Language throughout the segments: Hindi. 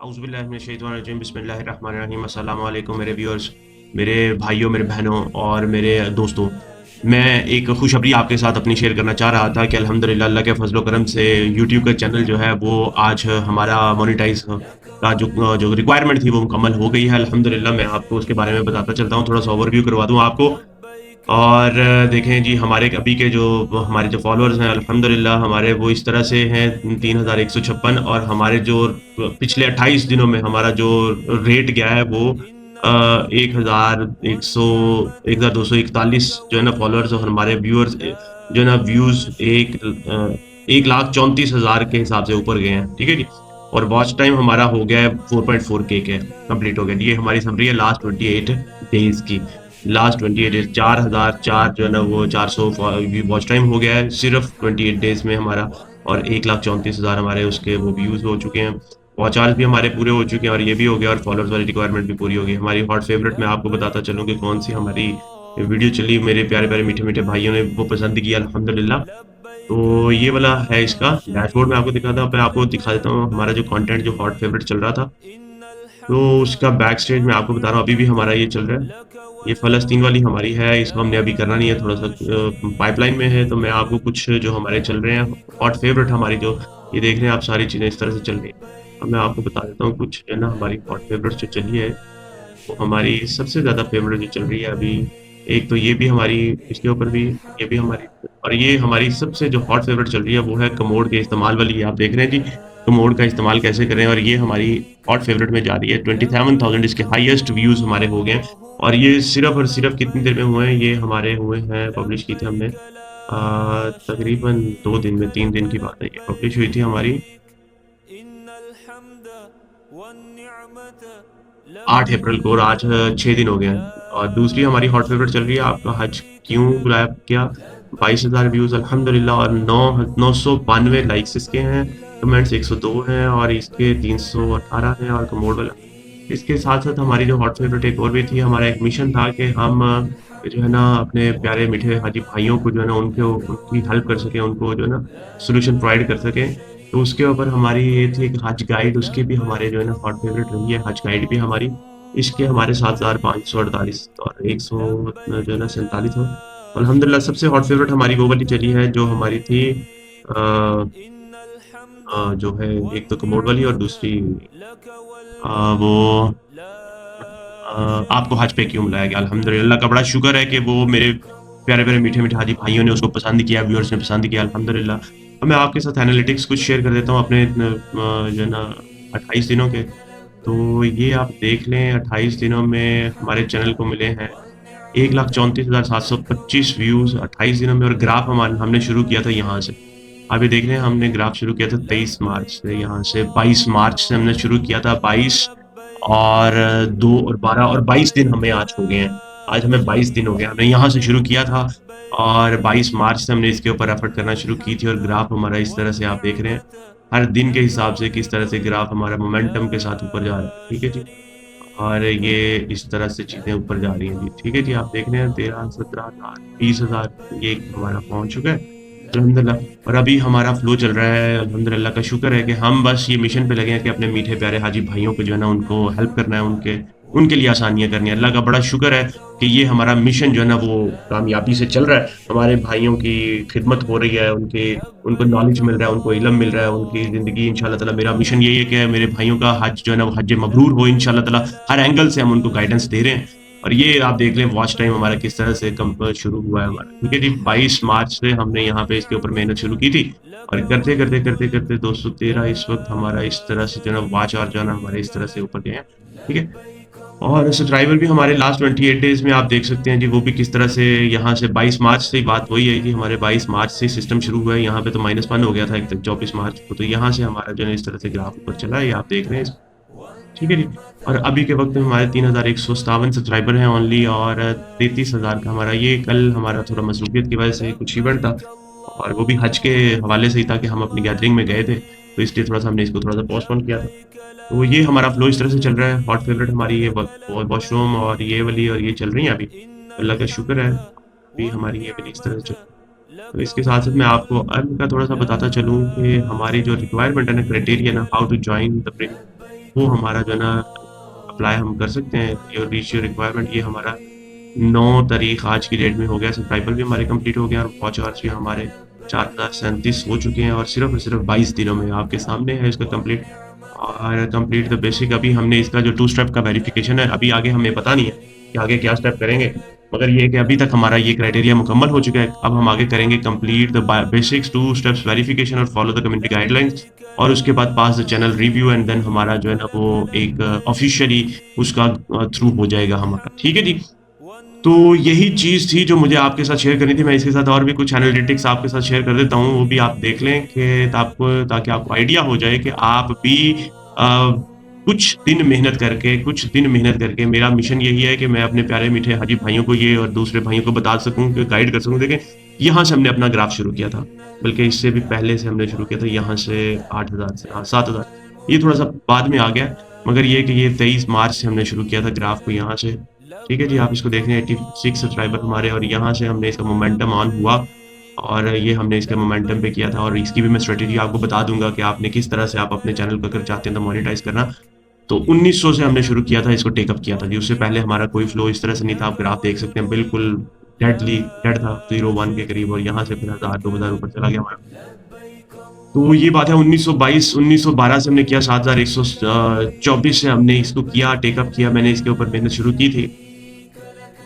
औज़ुबिल्लाहिमिनश्शैतानिर्रजीम बिस्मिल्लाहिर्रहमानिर्रहीम अस्सलाम वालेकुम मेरे व्यूअर्स, मेरे भाइयों, मेरे बहनों और मेरे दोस्तों। मैं एक खुशखबरी आपके साथ अपनी शेयर करना चाह रहा था कि अल्हम्दुलिल्लाह अल्लाह के फ़ज़ल व करम से यूट्यूब का चैनल जो है वो आज हमारा मोनेटाइज़ का जो रिक्वायरमेंट थी वो मुकम्मल हो गई है अल्हम्दुलिल्लाह। मैं आपको उसके बारे में बताता चलता हूँ, थोड़ा-सा ओवरव्यू करवा दूँ आपको। और देखें जी हमारे अभी के जो हमारे जो फ़ॉलोअर्स हैं अल्हम्दुलिल्लाह हमारे वो इस तरह से हैं 3156 और हमारे जो पिछले 28 दिनों में हमारा जो रेट गया है वो 1241 जो है ना फ़ॉलोअर्स और हमारे व्यूअर्स जो है ना व्यूज़ 1,34,000 के हिसाब से ऊपर गए हैं, ठीक है जी? और वॉच टाइम हमारा हो गया है 4.4 के कंप्लीट हो गया। ये हमारी समरी है लास्ट 28 डेज़ की। लास्ट 28 डेज़ 4004 जो है ना वो 400 वॉच टाइम हो गया है सिर्फ़ 28 डेज़ में हमारा और 1,34,000 हमारे उसके वो व्यूज़ हो चुके हैं। वॉच आवर्स भी हमारे पूरे हो चुके हैं और ये भी हो गया और फॉलोअर्स वाली रिक्वायरमेंट भी पूरी हो गई। हमारी हॉट फ़ेवरेट मैं आपको बताता चलूँ कि कौन-सी हमारी वीडियो चली, मेरे प्यारे-प्यारे, मीठे-मीठे भाइयों ने वो पसंद किया अल्हम्दुलिल्लाह। तो ये वाला है इसका डैशबोर्ड मैं आपको दिखाता हूँ, मैं आपको दिखा देता हूँ हमारा जो कंटेंट जो हॉट फ़ेवरेट चल रहा था। तो उसका बैक स्टेज मैं आपको बता रहा हूँ अभी भी हमारा ये चल रहा है। ये फ़लस्तीन वाली हमारी है, इसको हमने अभी करना नहीं है, थोड़ा-सा पाइपलाइन में है, तो मैं आपको कुछ जो हमारे चल रहे हैं, हॉट फ़ेवरेट हमारी जो ये देख रहे हैं आप सारी चीज़ें इस तरह से चल रही हैं। अब मैं आपको बता देता हूँ कुछ जो है ना हमारी हॉट फ़ेवरेट्स जो चली है, वो हमारी सबसे ज़्यादा फ़ेवरेट जो चल रही है अभी, एक तो ये भी हमारी इसके ऊपर भी ये भी हमारी और ये हमारी सबसे जो हॉट फ़ेवरेट चल रही है, वो है कमोड के इस्तेमाल वाली। ये आप देख रहे हैं जी, कमोड का इस्तेमाल कैसे करें और ये हमारी हॉट फ़ेवरेट में जा रही है। 27,000 इसके हाईएस्ट व्यूज़ हमारे हो गए हैं और ये सिर्फ़ और सिर्फ़ कितनी देर में हुए हैं, ये हमारे हुए हैं पब्लिश की थी हमने तकरीबन 2 दिन में 3 दिन की बात है ये पब्लिश हुई थी हमारी 8 अप्रैल को और आज 6 दिन हो गए हैं। और दूसरी हमारी हॉट फ़ेवरेट चल रही है आपका हज क्यों बुलाया क्या? 22,000 व्यूज़ अल्हम्दुलिल्लाह और 992 लाइक्स इसके हैं, कमेंट्स 102 हैं और इसके 318 हैं और कमोड वाला इसके साथ-साथ हमारी जो हॉट फ़ेवरेट एक और भी थी, हमारा एक मिशन था कि हम जो है ना अपने प्यारे मीठे हाजी भाइयों को जो है ना उनकी हेल्प कर सकें, उनको जो है ना सॉल्यूशन प्रोवाइड कर सकें। तो उसके ऊपर हमारी ये थी एक हज गाइड उसकी भी हमारे जो है ना हॉट फ़ेवरेट रही है, हज गाइड भी हमारी। इसके हमारे 7,548 और 100 जो है ना 47 हो। अल्हम्दुलिल्लाह सबसे हॉट फ़ेवरेट हमारी वो वाली चली है जो हमारी थी अ जो है एक तो कमोड वाली और दूसरी वो आपको हज पे क्यों बुलाया गया? अल्हम्दुलिल्लाह का बड़ा शुक्र है कि वो मेरे प्यारे-प्यारे, मीठे-मीठे हाजी भाइयों ने उसको पसंद किया, व्यूअर्स ने पसंद किया अल्हम्दुलिल्लाह। अब मैं आपके साथ एनालिटिक्स कुछ शेयर कर देता हूँ अपने जो है ना 28 दिनों के। तो ये आप देख लें 28 दिनों में हमारे चैनल को मिले हैं 1,34,725 व्यूज़ 28 दिनों में और ग्राफ हमने शुरू किया था यहाँ से। आप ये देख रहे हैं हमने ग्राफ शुरू किया था 23 मार्च से यहाँ से 22 मार्च से हमने शुरू किया था 22 और 2 और 12 और 22 दिन हमें आज हो गए हैं। आज हमें 22 दिन हो गए, हमने यहाँ से शुरू किया था और 22 मार्च से हमने इसके ऊपर एफर्ट करना शुरू की थी और ग्राफ हमारा इस तरह से आप देख रहे हैं, हर दिन के हिसाब से किस तरह से ग्राफ हमारा मोमेंटम के साथ ऊपर जा रहा है, ठीक है जी? और ये इस तरह से चीज़ें ऊपर जा रही हैं जी, ठीक है जी? आप देख रहे हैं 13, 17,000, 20,000 ये हमारा पहुँच चुका है, अल्हम्दुलिल्लाह और अभी हमारा फ्लो चल रहा है, अल्हम्दुलिल्लाह का शुक्र है कि हम बस ये मिशन पे लगे हैं कि अपने मीठे प्यारे हाजी भाइयों को जो है ना उनको हेल्प करना है, उनके उनके लिए आसानियाँ करनी है। अल्लाह का बड़ा शुक्र है कि ये हमारा मिशन जो है ना वो कामयाबी से चल रहा है। हमारे भाइयों की खिदमत हो रही है, उनको नॉलेज मिल रहा है, उनको इल्म मिल रहा है, उनकी ज़िंदगी इंशाअल्लाह ताला मेरा मिशन यही है कि मेरे भाइयों का हज जो है ना वो हज मबरूर हो इंशाअल्लाह ताला। हर एंगल से हम उनको गाइडेंस दे रहे हैं और ये आप देख लें वॉच टाइम हमारा किस तरह से शुरू हुआ है हमारा, ठीक है जी? 22 मार्च से हमने यहाँ पे इसके ऊपर मेहनत शुरू की थी और करते-करते 213 इस वक़्त हमारा इस तरह से जो है ना वॉच आवर जो है ना हमारे इस तरह से ऊपर गए हैं, ठीक है? और सब्सक्राइबर भी हमारे लास्ट 28 डेज़ में आप देख सकते हैं जी, वो भी किस तरह से यहाँ से 22 मार्च से ही बात वही है कि हमारे 22 मार्च से सिस्टम शुरू हुआ है, यहाँ पे तो -1 हो गया था 24 मार्च को, तो यहाँ से हमारा जो है इस तरह से ग्राफ ऊपर चला है, ये आप देख रहे हैं, ठीक है जी। और अभी के वक़्त में हमारे 3,157 सब्सक्राइबर हैं ओनली और 33,000 का हमारा ये कल हमारा थोड़ा मसरूफ़ियत की वजह से कुछ इवेंट था और वो भी हज के हवाले से ही था कि हम अपनी गैदरिंग में गए थे, तो इसलिए थोड़ा-सा हमने इसको थोड़ा-सा पोस्टपोन किया था। तो ये हमारा फ्लो इस तरह से चल रहा है, हॉट फेवरेट हमारी ये वॉशरूम और ये वाली और ये चल रही हैं अभी। अल्लाह का शुक्र है, अभी हमारी ये वाली इस तरह से चल तो इसके साथ-साथ मैं आपको अर्न का थोड़ा-सा बताता चलूँ कि हमारी जो रिक्वायरमेंट है ना, क्राइटेरिया ना, how to join the premium. वो हमारा जो है ना अप्लाई हम कर सकते हैं। योर रीच योर रिक्वायरमेंट, ये हमारा 9 तारीख आज की डेट में हो गया। सब्सक्राइबर भी हमारे कंप्लीट हो गए और वॉच आवर्स भी हमारे 4037 हो चुके हैं, और सिर्फ 22 दिनों में आपके सामने है इसका कंप्लीट। और कंप्लीट द बेसिक, अभी हमने इसका जो 2 स्टेप का वेरिफिकेशन है, अभी आगे हमें पता नहीं है कि आगे क्या स्टेप करेंगे। मगर ये है कि अभी तक हमारा ये क्राइटेरिया मुकम्मल हो चुका है। अब हम आगे करेंगे complete the basics 2 steps verification और फॉलो द कम्युनिटी गाइडलाइंस, और उसके बाद pass the channel review, and then हमारा जो है ना वो एक ऑफिशियली उसका थ्रू हो जाएगा हमारा। ठीक है जी। तो यही चीज़ थी जो मुझे आपके साथ शेयर करनी थी। मैं इसके साथ और भी कुछ एनालिटिक्स आपके साथ शेयर कर देता हूँ, वो भी आप देख लें कि ताकि आपको आइडिया हो जाए कि आप भी कुछ दिन मेहनत करके, मेरा मिशन यही है कि मैं अपने प्यारे मीठे हाजी भाइयों को ये और दूसरे भाइयों को बता सकूँ, कि गाइड कर सकूँ। देखें, यहाँ से हमने अपना ग्राफ शुरू किया था, बल्कि इससे भी पहले से हमने शुरू किया था, यहाँ से 8,000 से, हाँ 7,000। ये थोड़ा-सा बाद में आ गया, मगर ये है कि ये 23 मार्च से हमने शुरू किया था ग्राफ को यहाँ से। ठीक है जी, आप इसको देख रहे हैं 86 सब्सक्राइबर हमारे, और यहाँ से हमने इसका मोमेंटम ऑन हुआ, और ये हमने इसके मोमेंटम पे किया था, और इसकी भी मैं स्ट्रैटेजी आपको बता दूँगा कि आपने किस तरह से आप अपने चैनल को अगर चाहते हैं तो मोनेटाइज़ करना। तो 1900 से हमने शुरू किया था, इसको टेक अप किया था जी, उससे पहले हमारा कोई फ्लो इस तरह से नहीं था। आप ग्राफ देख सकते हैं, बिल्कुल डेड था, 0-1 के करीब, और यहाँ से फिर 1000-2000 ऊपर चला गया हमारा। तो ये बात है 1922 1912 से हमने किया, 7124 से हमने इसको किया, टेक अप किया, मैंने इसके ऊपर मेहनत शुरू की थी।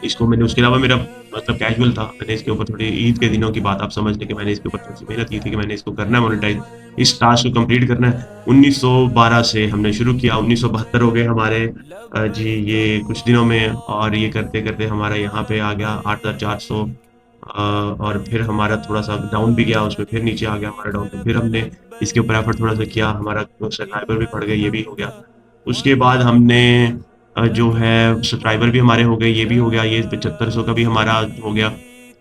इसको मैंने, उसके अलावा मेरा मतलब कैजुअल था। मैंने इसके ऊपर थोड़ी ईद के दिनों की बात आप समझ लें कि मैंने इसके ऊपर थोड़ी-सी मेहनत की थी कि मैंने इसको करना है मोनेटाइज़, इस टास्क को कंप्लीट करना है। 1912 से हमने शुरू किया, 1972 हो गए हमारे जी ये कुछ दिनों में, और ये करते-करते हमारा यहाँ पे आ गया 8,400, और फिर हमारा थोड़ा-सा डाउन भी गया, उसमें फिर नीचे आ गया हमारा डाउन, तो फिर हमने इसके ऊपर एफर्ट थोड़ा-सा किया, हमारा सब्सक्राइबर भी बढ़ गए, ये भी हो गया। उसके बाद हमने जो है सब्सक्राइबर भी हमारे हो गए, ये भी हो गया, ये 7500 का भी हमारा हो गया।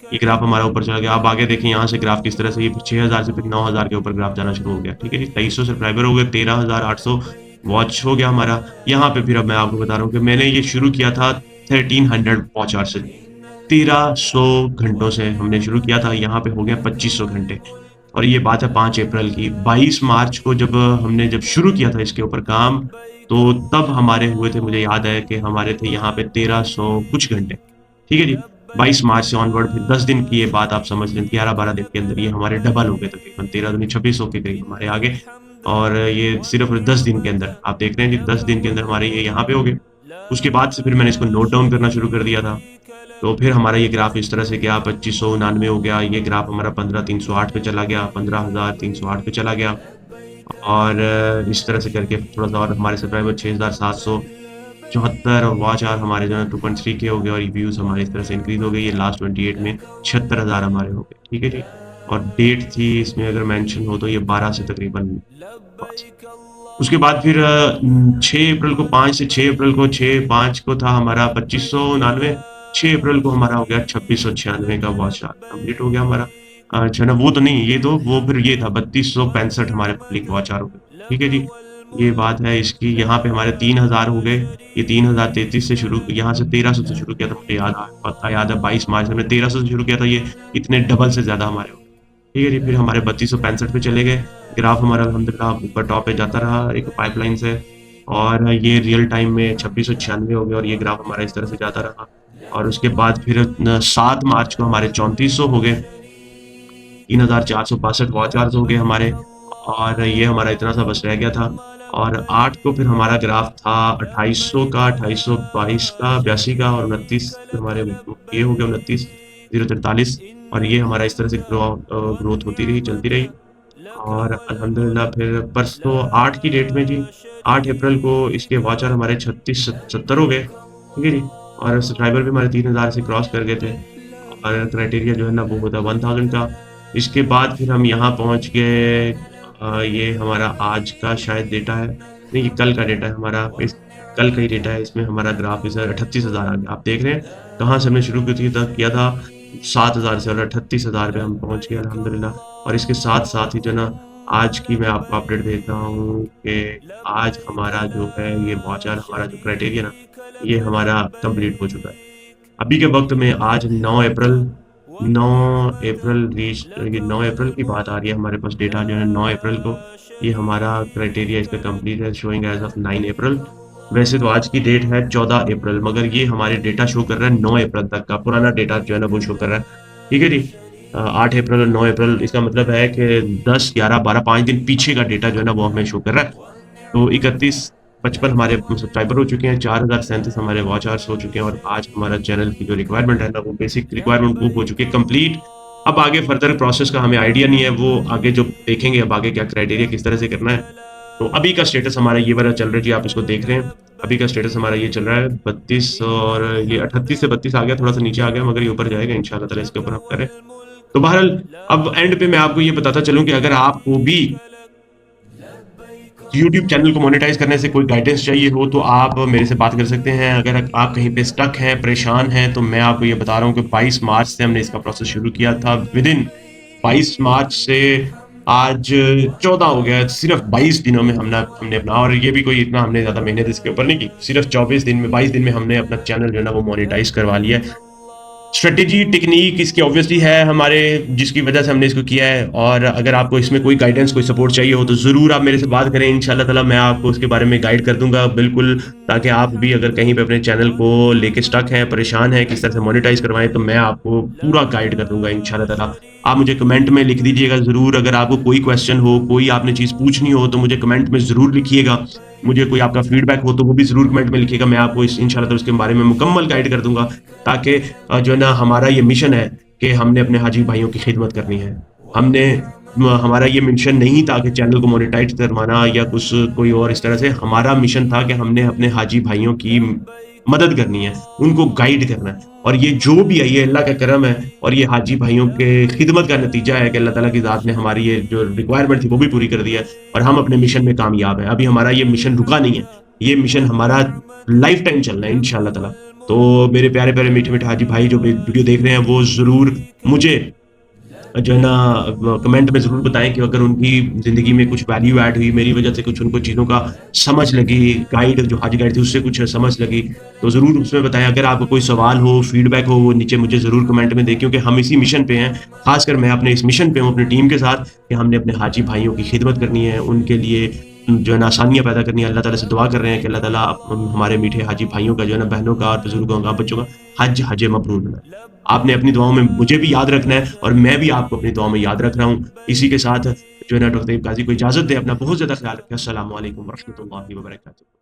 ये ग्राफ हमारा ऊपर चला गया। अब आगे देखें यहाँ से ग्राफ किस तरह से, ये 6000 से फिर 9000 के ऊपर ग्राफ जाना शुरू हो गया। ठीक है जी, 2300 सब्सक्राइबर हो गए, 13,800 वॉच हो गया हमारा। यहाँ पे फिर अब मैं आपको बता रहा हूँ कि मैंने ये शुरू किया था 1300 वॉच आवर से। 1300 घंटों से हमने शुरू किया था, यहाँ पे हो गया 2500 घंटे, और ये बात है 5 अप्रैल की। 22 मार्च को जब शुरू किया था इसके ऊपर काम, तो तब हमारे हुए थे, मुझे याद है कि हमारे थे यहाँ पे 1300 कुछ घंटे। ठीक है जी? 22 मार्च से ऑनवर्ड फिर 10 दिन की ये बात आप समझ लें, 11-12 दिन के अंदर ये हमारे डबल हो गए तकरीबन, 13 दूनी 2600 के करीब हमारे आ गए, और ये सिर्फ़ 10 दिन के अंदर। आप देख रहे हैं जी, 10 दिन के अंदर हमारे ये यहाँ पे हो गए। उसके बाद से फिर मैंने इसको नोट डाउन करना शुरू कर दिया था। तो फिर हमारा ये ग्राफ इस तरह से गया, 2599 हो गया, ये ग्राफ हमारा 15,308 पे चला गया, 15,308 पे चला गया, और इस तरह से करके थोड़ा-सा और हमारे सब्सक्राइबर 6,774 और वॉच आवर हमारे जो है 2.3 के हो गए, और व्यूज़ हमारे इस तरह से इंक्रीज़ हो गई। ये लास्ट 28 में 76,000 हमारे हो गए, ठीक है जी? और डेट थी इसमें अगर मेंशन हो तो ये 12 से तकरीबन 5। उसके बाद फिर 6 अप्रैल को, 5 से 6 अप्रैल को, 6-5 को था हमारा 2599, 6 अप्रैल को हमारा हो गया 2696 का वॉच आवर कंप्लीट हो गया हमारा। अच्छा ना, वो तो नहीं, ये तो वो फिर ये था 3265 हमारे पब्लिक वॉच आवर हो गए। ठीक है जी? ये बात है इसकी। यहाँ पे हमारे 3000 हो गए। ये 3033 से शुरू, यहाँ से 1300 से शुरू किया था, मुझे पक्का याद है 22 मार्च हमने 1300 से शुरू किया था, ये इतने डबल से ज़्यादा हमारे हो गए। ठीक है जी? फिर हमारे 3265 पे चले गए। ग्राफ हमारा अल्हम्दुलिल्लाह ऊपर टॉप पे जाता रहा एक पाइपलाइन से, और ये रियल टाइम में 2696 हो गए, और ये ग्राफ हमारा इस तरह से जाता रहा। और उसके बाद फिर 7 मार्च को हमारे 3400 हो गए, 3,462 वॉच आवर्स हो गए हमारे, और ये हमारा इतना सा बस रह गया था। और 8 को फिर हमारा ग्राफ था 2800 का, 2822 का, 82 का, और 29 हमारे ये हो गया 29,043, और ये हमारा इस तरह से ग्रोथ होती रही, चलती रही। और अल्हम्दुलिल्लाह फिर परसों 8 की डेट में जी, 8 अप्रैल को इसके वॉच आवर हमारे 3670 हो गए, ठीक है जी? और सब्सक्राइबर भी हमारे 3000 से क्रॉस कर गए थे, और क्राइटेरिया जो है ना वो होता है 1000 का। इसके बाद फिर हम यहाँ पहुँच गए, ये हमारा आज का शायद डेटा है, नहीं ये कल का डेटा है हमारा, इस कल का ही डेटा है, इसमें हमारा ग्राफ इस 38,000 आ गया। आप देख रहे हैं कहाँ से हमने शुरू किया था 7,000 से, और 38,000 पे हम पहुँच गए अल्हम्दुलिल्लाह। और इसके साथ-साथ ही जो ना आज की मैं आपको अपडेट देख रहा हूँ कि आज हमारा जो है ये वॉच आवर, हमारा जो क्राइटेरिया ना, ये हमारा कंप्लीट हो चुका है। अभी के वक़्त में आज 9 अप्रैल 9 अप्रैल रीच ये 9 अप्रैल की बात आ रही है हमारे पास डेटा जो है 9 अप्रैल को ये हमारा क्राइटेरिया इसका कंप्लीट है शोइंग एज़ ऑफ 9 अप्रैल। वैसे तो आज की डेट है 14 अप्रैल मगर ये हमारे डेटा शो कर रहा है 9 अप्रैल तक का पुराना डेटा जो है ना वो शो कर रहा है। ठीक है जी? 8 अप्रैल और 9 अप्रैल इसका मतलब है कि 10, 11, 12 5 दिन पीछे का डेटा जो है ना वो हमें शो कर रहा है। तो 31 55 हमारे सब्सक्राइबर हो चुके हैं, 4037 हमारे वॉच आवर्स हो चुके हैं और आज हमारा चैनल की जो रिक्वायरमेंट है ना, वो बेसिक रिक्वायरमेंट वो हो चुकी है कंप्लीट। अब आगे फर्दर प्रोसेस का हमें आइडिया नहीं है, वो आगे जो देखेंगे अब आगे क्या क्राइटेरिया किस तरह से करना है। तो अभी का स्टेटस हमारा ये वाला चल रहा है जी, आप इसको देख रहे हैं। अभी का स्टेटस हमारा ये चल रहा है 32 और ये 38 से 32 आ गया, थोड़ा-सा नीचे आ गया मगर ये ऊपर जाएगा इंशाल्लाह ताला इसके ऊपर हम करें। तो बहरहाल अब एंड पे मैं आपको ये बताता चलूँ कि अगर आपको भी यूट्यूब चैनल को मोनेटाइज़ करने से कोई गाइडेंस चाहिए हो तो आप मेरे से बात कर सकते हैं। अगर आप कहीं पे स्टक हैं, परेशान हैं, तो मैं आपको ये बता रहा हूँ कि 22 मार्च से हमने इसका प्रोसेस शुरू किया था। विदिन 22 मार्च से आज 14 हो गया है, सिर्फ़ 22 दिनों में हमने अपना और ये भी कोई इतना हमने ज़्यादा मेहनत इसके ऊपर नहीं की। सिर्फ़ 24 दिन में 22 दिन में हमने अपना चैनल जो है ना वो मोनेटाइज़ करवा लिया है। स्ट्रैटेजी, टेक्नीक इसकी ऑब्वियसली है हमारे जिसकी वजह से हमने इसको किया है और अगर आपको इसमें कोई गाइडेंस, कोई सपोर्ट चाहिए हो तो ज़रूर आप मेरे से बात करें इंशाल्लाह ताला मैं आपको उसके बारे में गाइड कर दूँगा बिल्कुल, ताकि आप भी अगर कहीं पे अपने चैनल को लेके स्टक हैं, परेशान हैं, किस तरह से मोनेटाइज़ करवाएँ तो मैं आपको पूरा गाइड कर दूँगा इंशाल्लाह ताला। आप मुझे कमेंट में लिख दीजिएगा ज़रूर अगर आपको कोई क्वेश्चन हो, कोई आपने चीज़ पूछनी हो तो मुझे कमेंट में ज़रूर लिखिएगा। मुझे कोई आपका फीडबैक हो तो वो भी ज़रूर कमेंट में लिखिएगा, मैं आपको इस इंशाल्लाह ताला उसके बारे में मुकम्मल गाइड कर दूँगा ताकि जो है ना हमारा ये मिशन है कि हमने अपने हाजी भाइयों की खिदमत करनी है। हमने हमारा ये मिशन नहीं था कि चैनल को मोनेटाइज़ करवाना या कुछ कोई और इस तरह से, हमारा मिशन था कि हमने अपने हाजी भाइयों की मदद करनी है, उनको गाइड करना है और ये जो भी है ये अल्लाह का करम है और ये हाजी भाइयों के खिदमत का नतीजा है कि अल्लाह ताला की ज़ात ने हमारी ये जो रिक्वायरमेंट थी वो भी पूरी कर दी है और हम अपने मिशन में कामयाब हैं। अभी हमारा ये मिशन रुका नहीं है, ये मिशन हमारा लाइफ़ टाइम चलना है इंशाअल्लाह ताला। तो मेरे प्यारे-प्यारे, मीठे-मीठे हाजी भाई जो वीडियो देख रहे हैं वो ज़रूर मुझे जो है ना कमेंट में ज़रूर बताएँ कि अगर उनकी ज़िंदगी में कुछ वैल्यू ऐड हुई, मेरी वज़ह से कुछ उनको चीज़ों का समझ लगी, गाइड जो हाजी गाइड थी उससे कुछ समझ लगी, तो ज़रूर उसमें बताएँ। अगर आपको कोई सवाल हो, फीडबैक हो, वो नीचे मुझे ज़रूर कमेंट में दें क्योंकि हम इसी मिशन पे हैं। ख़ासकर मैं अपने इस मिशन पे हूँ अपनी टीम के साथ कि हमने अपने हाजी भाइयों की खिदमत करनी है, उनके लिए जो है ना आसानियाँ पैदा करनी है। अल्लाह ताला से दुआ कर रहे हैं कि अल्लाह ताला हमारे मीठे हाजी भाइयों का जो है ना बहनों का और बुज़ुर्गों का, बच्चों का हज मबरूर बनाए। आपने अपनी दुआओं में मुझे भी याद रखना है और मैं भी आपको अपनी दुआओं में याद रख रहा हूँ। इसी के साथ जो है ना डॉक्टर तैयब काज़ी को इजाज़त दें, अपना बहुत ज़्यादा ख़्याल रखें। अस्सलामु अलैकुम व रहमतुल्लाहि व बरकातहू।